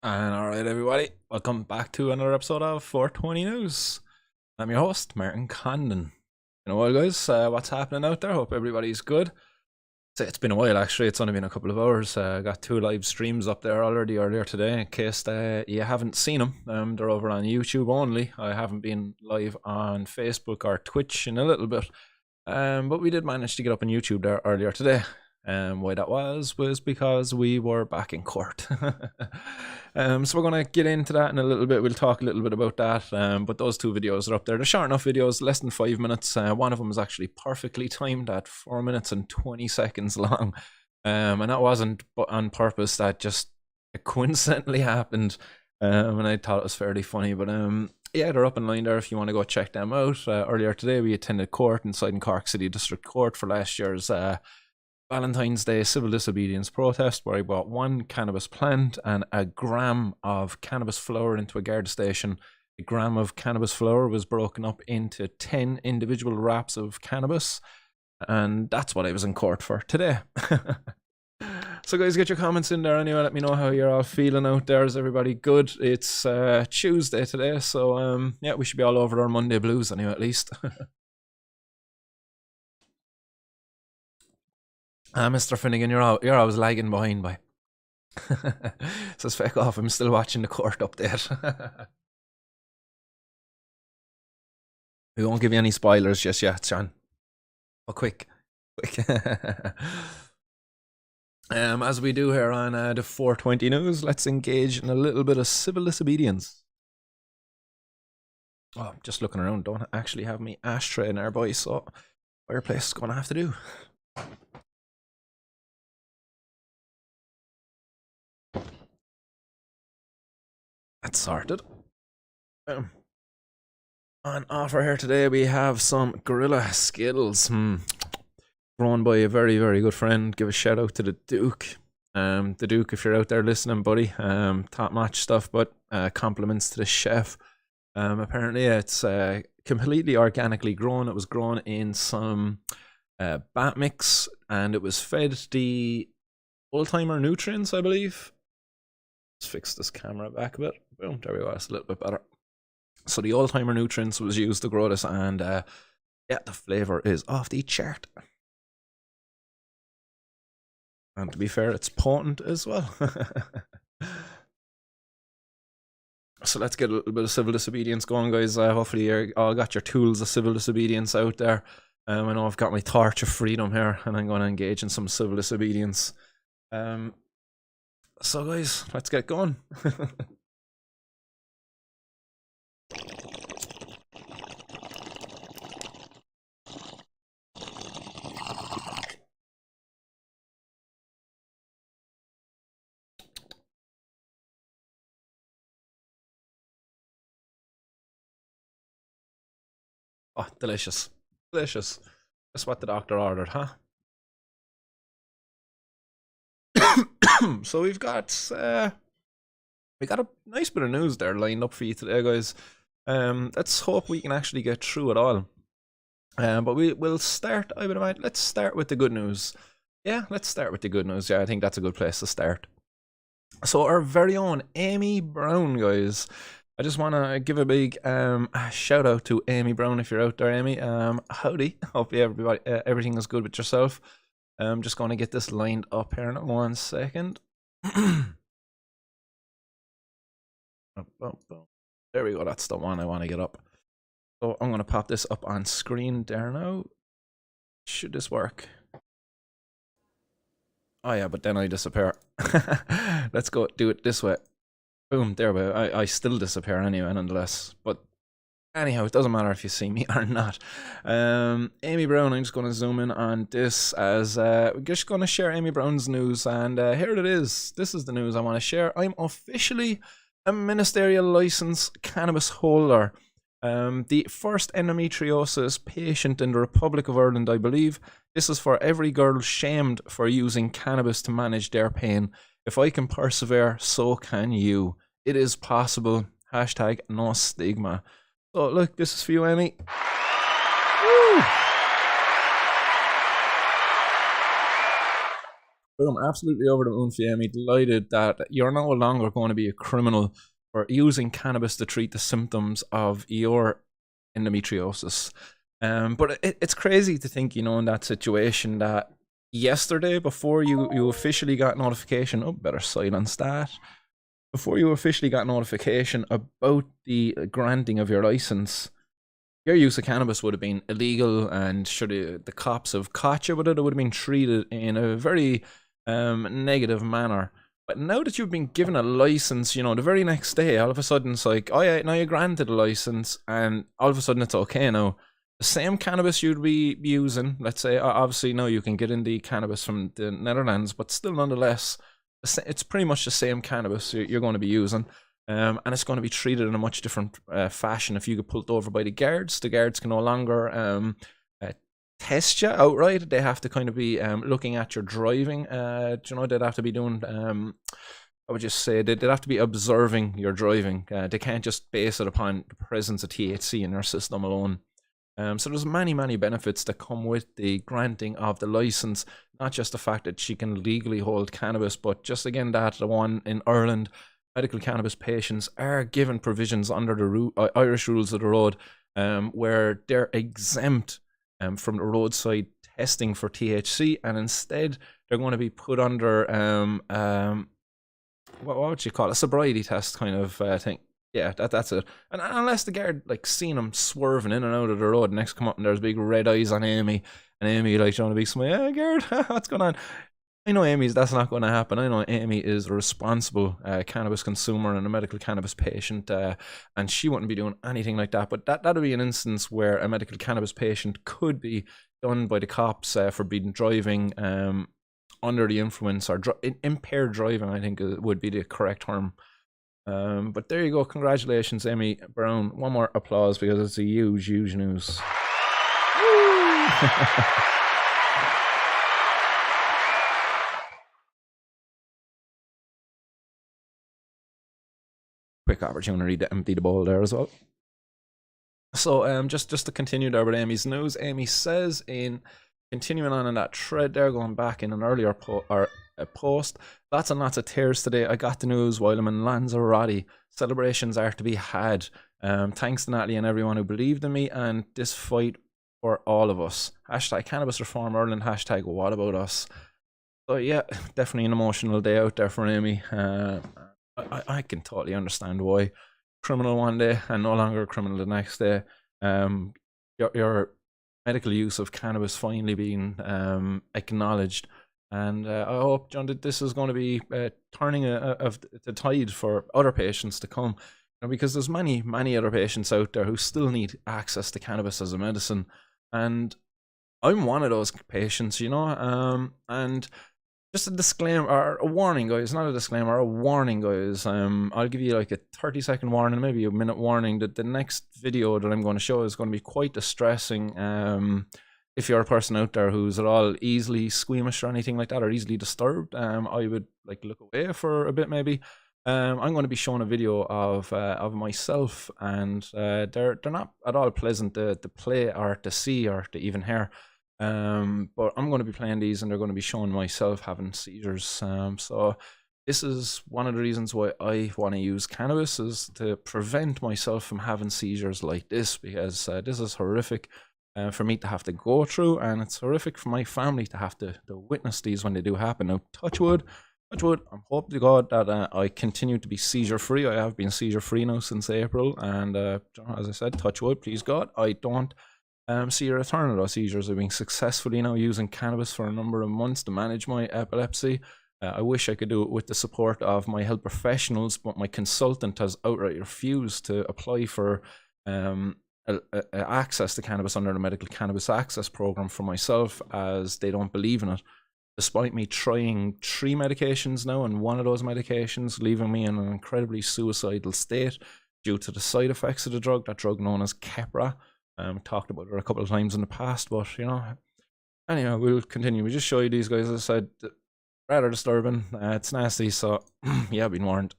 And alright, everybody, welcome back to another episode of 420 News. I'm your host, Martin Condon. You know what, guys? What's happening out there? Hope everybody's good. It's been a while, actually. It's only been a couple of hours. I got 2 live streams up there already earlier today. In case you haven't seen them, they're over on YouTube only. I haven't been live on Facebook or Twitch in a little bit. But we did manage to get up on YouTube there earlier today. Why that was because we were back in court. So we're going to get into that in a little bit. We'll talk a little bit about that. But those 2 videos are up there. They're short enough videos, less than 5 minutes. One of them is actually perfectly timed at 4 minutes and 20 seconds long. And that wasn't on purpose. That just coincidentally happened. And I thought it was fairly funny. But yeah, they're up in line there if you want to go check them out. Earlier today, we attended court inside in Cork City District Court for last year's Valentines Day civil disobedience protest, where I bought 1 cannabis plant and a gram of cannabis flower into a guard station. A gram of cannabis flower was broken up into 10 individual wraps of cannabis, and that's what I was in court for today. So guys, get your comments in there anyway. Let me know how you're all feeling out there. Is everybody good? It's Tuesday today, so yeah, we should be all over our Monday blues anyway, at least. Mr. Finnegan, you're always lagging behind, boy. Says feck off, I'm still watching the court update. We won't give you any spoilers just yet, John. Oh, quick. As we do here on the 420 News, let's engage in a little bit of civil disobedience. Oh, I'm just looking around, don't actually have me ashtray in there, boy, so fireplace is gonna have to do. That's sorted. On offer here today, we have some Gorilla Skittles. Grown by a very, very good friend. Give a shout out to the Duke. The Duke, if you're out there listening, buddy. Top notch stuff, but compliments to the chef. Apparently, it's completely organically grown. It was grown in some bat mix, and it was fed the old-timer nutrients, I believe. Let's fix this camera back a bit. Boom, there we go. That's a little bit better. So the old-timer nutrients was used to grow this, and yeah, the flavor is off the chart. And to be fair, it's potent as well. So let's get a little bit of civil disobedience going, guys. Hopefully you all got your tools of civil disobedience out there. I know I've got my torch of freedom here, and I'm going to engage in some civil disobedience. So guys, let's get going. Oh, delicious. Delicious. That's what the doctor ordered, huh? So we've got a nice bit of news there lined up for you today, guys. Let's hope we can actually get through it all. But we'll start, I would imagine, let's start with the good news. Yeah, let's start with the good news. Yeah, I think that's a good place to start. So our very own Amy Brown, guys. I just want to give a big shout out to Amy Brown if you're out there, Amy. Howdy. Hope everything is good with yourself. I'm just going to get this lined up here in 1 second. There we go. That's the one I want to get up. So I'm going to pop this up on screen there now. Should this work? Oh yeah, but then I disappear. Let's go do it this way. Boom, there we go. I still disappear anyway, nonetheless. But anyhow, it doesn't matter if you see me or not. Amy Brown, I'm just going to zoom in on this as we're just going to share Amy Brown's news. And here it is. This is the news I want to share. I'm officially a ministerial license cannabis holder. The first endometriosis patient in the Republic of Ireland, I believe. This is for every girl shamed for using cannabis to manage their pain. If I can persevere, so can you. It is possible. Hashtag no stigma. So look, this is for you, Amy. Woo! I'm absolutely over the moon for you, Amy. Delighted that you're no longer going to be a criminal for using cannabis to treat the symptoms of your endometriosis. But it's crazy to think, in that situation that yesterday, before you officially got notification, oh, better silence that. Before you officially got notification about the granting of your license, your use of cannabis would have been illegal, and should the cops have caught you with it, it would have been treated in a very negative manner. But now that you've been given a license, the very next day, all of a sudden it's like, oh yeah, now you're granted a license, and all of a sudden it's okay now. The same cannabis you'd be using, let's say, obviously now you can get in the cannabis from the Netherlands, but still nonetheless, it's pretty much the same cannabis you're going to be using. And it's going to be treated in a much different fashion if you get pulled over by the guards. The guards can no longer test you outright. They have to kind of be looking at your driving. They'd have to be doing, I would just say, they'd have to be observing your driving. They can't just base it upon the presence of THC in your system alone. So there's many, many benefits that come with the granting of the license. Not just the fact that she can legally hold cannabis, but just again that the one in Ireland, medical cannabis patients are given provisions under the Irish rules of the road, where they're exempt from the roadside testing for THC, and instead they're going to be put under what would you call it? A sobriety test kind of thing. Yeah, that's it. And unless the guard seen him swerving in and out of the road, next come up and there's big red eyes on Amy, and Amy trying to be smart, yeah, guard, what's going on? I know that's not going to happen. I know Amy is a responsible cannabis consumer and a medical cannabis patient, and she wouldn't be doing anything like that. But that would be an instance where a medical cannabis patient could be done by the cops for being driving under the influence, or impaired driving, I think would be the correct term. But there you go. Congratulations, Amy Brown. One more applause because it's a huge, huge news. Quick opportunity to empty the bowl there as well. So just to continue there with Amy's news, Amy says, in continuing on in that thread there, going back in an earlier post, lots and lots of tears today. I got the news while I'm in Lanzarote. Celebrations are to be had. Thanks to Natalie and everyone who believed in me and this fight for all of us. Hashtag Cannabis Reform Ireland. Hashtag what about us? So yeah, definitely an emotional day out there for Amy. I can totally understand why. Criminal one day and no longer a criminal the next day. Your medical use of cannabis finally being acknowledged, and I hope, John, that this is going to be turning the tide for other patients to come, because there's many other patients out there who still need access to cannabis as a medicine, and I'm one of those patients, and just a disclaimer, or a warning, guys. Not a disclaimer, a warning, guys. I'll give you like a 30-second warning, maybe a minute warning, that the next video that I'm going to show is going to be quite distressing. If you're a person out there who's at all easily squeamish or anything like that, or easily disturbed, I would look away for a bit maybe. I'm going to be showing a video of myself, and they're not at all pleasant to play or to see or to even hear. But I'm going to be playing these, and they're going to be showing myself having seizures. So this is one of the reasons why I want to use cannabis, is to prevent myself from having seizures like this, because this is horrific for me to have to go through, and it's horrific for my family to have to witness these when they do happen. Now, touch wood, I'm hoping to God that I continue to be seizure free. I have been seizure free now since April, and as I said, touch wood, please God, I don't see a return of those seizures. I've been successfully now using cannabis for a number of months to manage my epilepsy. I wish I could do it with the support of my health professionals, but my consultant has outright refused to apply for access to cannabis under the Medical Cannabis Access Program for myself, as they don't believe in it. Despite me trying 3 medications now, and one of those medications leaving me in an incredibly suicidal state due to the side effects of the drug, that drug known as Keppra. Talked about it a couple of times in the past, but anyway, we'll continue. We just show you these guys. As I said, rather disturbing. It's nasty, so yeah, I've been warned.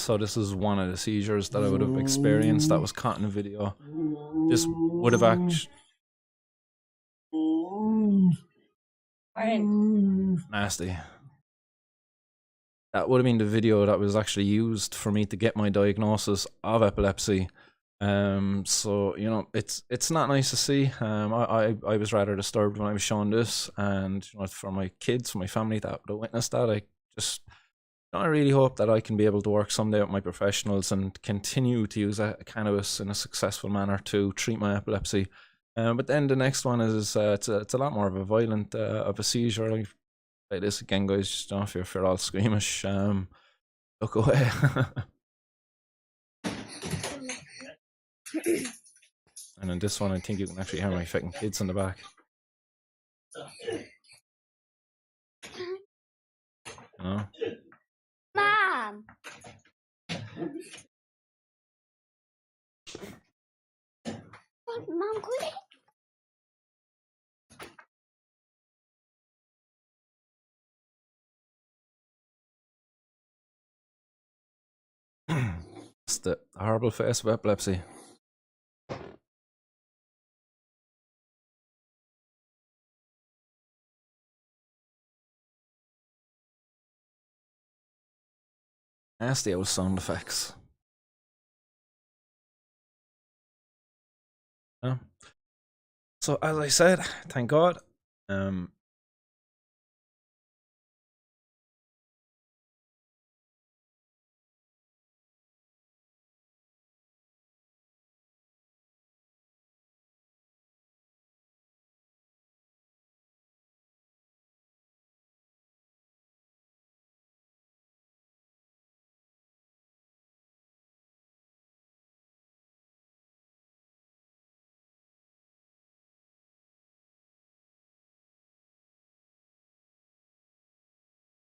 So this is one of the seizures that I would have experienced that was caught in a video. This would have actually... Nasty. That would have been the video that was actually used for me to get my diagnosis of epilepsy. So you know, it's not nice to see. I was rather disturbed when I was shown this, and you know, for my kids, for my family that witnessed that, I really hope that I can be able to work someday with my professionals and continue to use cannabis in a successful manner to treat my epilepsy. But then the next one is it's a lot more of a violent of a seizure. Like this again, guys. Just don't know if you're all squeamish. Look away. And in this one, I think you can actually hear my fucking kids in the back. You know? Mom! Mom, quit. It's the horrible face of epilepsy. Nasty old sound effects. Yeah. So as I said, thank God,